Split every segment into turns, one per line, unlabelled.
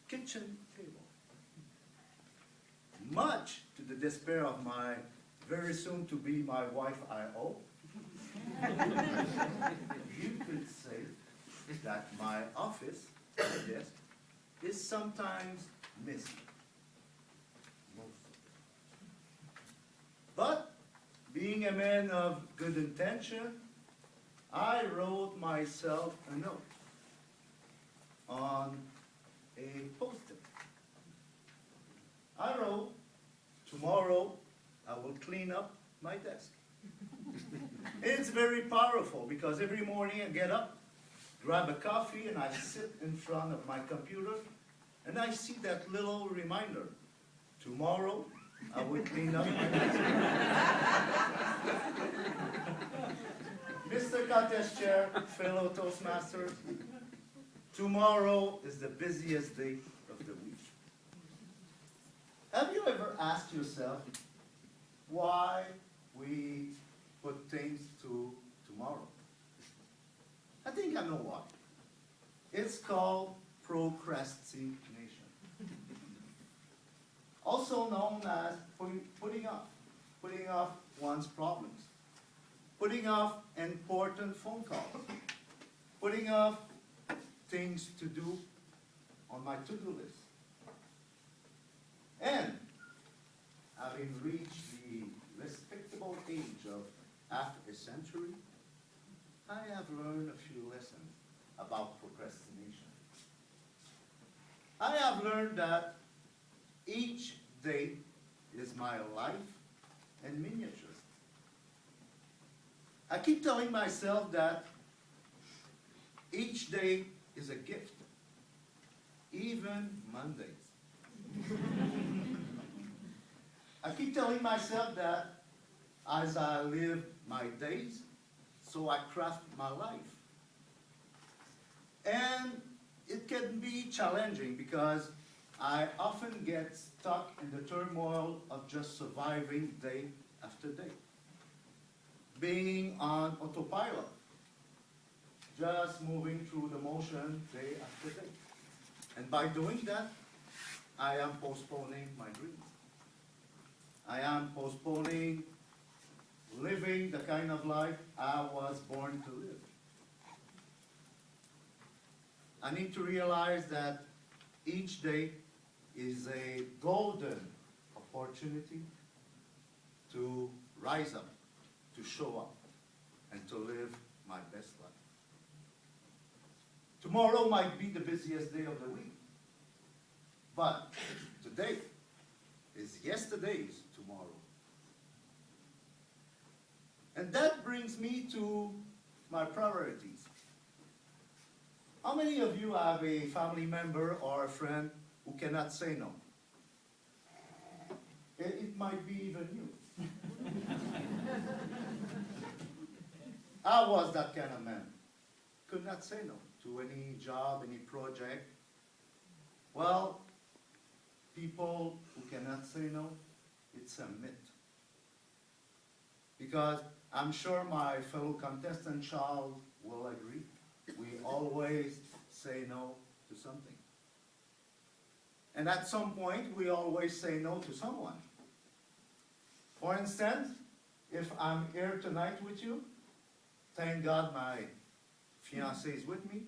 kitchen table. Much to the despair of my very soon to be my wife, I.O., you could say that my office, my desk, is sometimes missing. Most of it. But being a man of good intention, I wrote myself a note on a post-it. I wrote, tomorrow I will clean up my desk. It's very powerful because every morning I get up, grab a coffee, and I sit in front of my computer, and I see that little reminder. Tomorrow I will clean up my desk. Mr. Contest Chair, fellow Toastmasters, tomorrow is the busiest day of the week. Have you ever asked yourself why we put things to tomorrow? I think I know why. It's called procrastination. Also known as putting off one's problems, putting off important phone calls, putting off things to do on my to-do list. And having reached the respectable age of half a century, I have learned a few lessons about procrastination. I have learned that each day is my life in miniature. I keep telling myself that each day is a gift, even Mondays. I keep telling myself that as I live my days, so I craft my life. And it can be challenging because I often get stuck in the turmoil of just surviving day after day. Being on autopilot, just moving through the motion day after day. And by doing that, I am postponing my dreams. I am postponing living the kind of life I was born to live. I need to realize that each day is a golden opportunity to rise up, to show up, and to live my best life. Tomorrow might be the busiest day of the week, but today is yesterday's tomorrow. And that brings me to my priorities. How many of you have a family member or a friend who cannot say no? It might be even you. I was that kind of man. Could not say no to any job, any project. Well, people who cannot say no, it's a myth. Because I'm sure my fellow contestant Charles will agree. We always say no to something. And at some point, we always say no to someone. For instance, if I'm here tonight with you, thank God my fiancée is with me,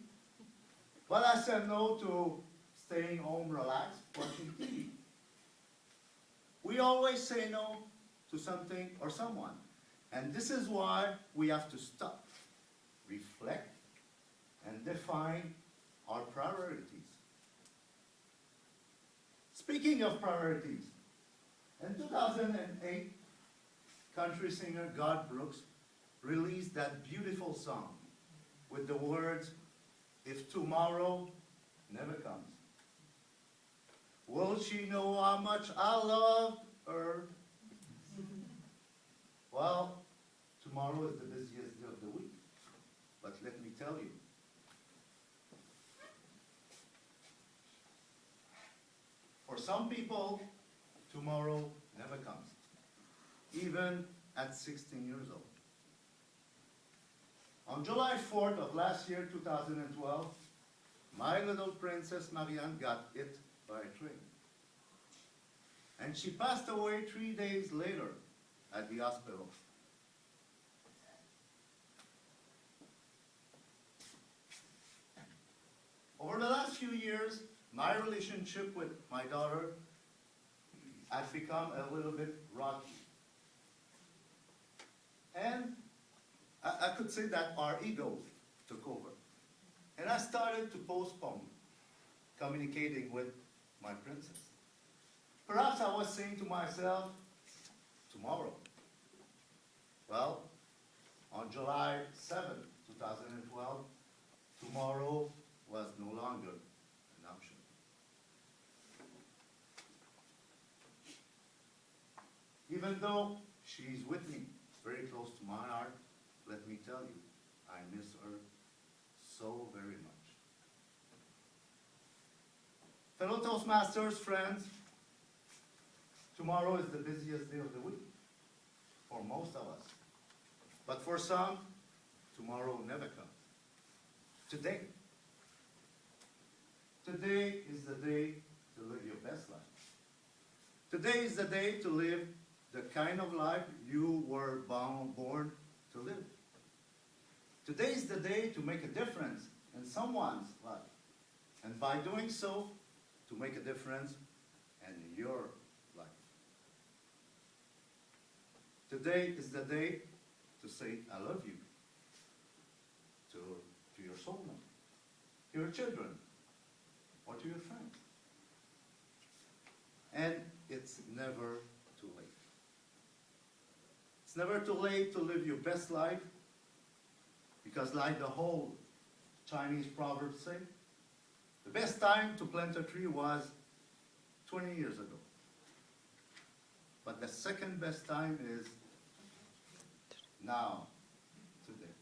but I said no to staying home relaxed, watching TV. We always say no to something or someone. And this is why we have to stop, reflect, and define our priorities. Speaking of priorities, in 2008, country singer Garth Brooks released that beautiful song with the words, "If tomorrow never comes, will she know how much I love her?" Well, tomorrow is the busiest day of the week, but let me tell you, for some people, tomorrow never comes, even at 16 years old. On July 4th of last year, 2012, my little princess Marianne got hit by a train. And she passed away 3 days later at the hospital. Over the last few years, my relationship with my daughter has become a little bit rocky. And I could say that our ego took over. And I started to postpone communicating with my princess. Perhaps I was saying to myself, tomorrow. Well, on July 7th, 2012, tomorrow was no longer an option. Even though she's with me, very close to my heart, let me tell you, I miss her so very much. Fellow Toastmasters friends, tomorrow is the busiest day of the week for most of us. But for some, tomorrow never comes. Today. Today is the day to live your best life. Today is the day to live the kind of life you were born to live. Today is the day to make a difference in someone's life. And by doing so, to make a difference in your life. Today is the day to say, I love you. To your soulmate, to your children, or to your friends. And it's never too late. It's never too late to live your best life, because like the whole Chinese proverb say, the best time to plant a tree was 20 years ago. But the second best time is now, today.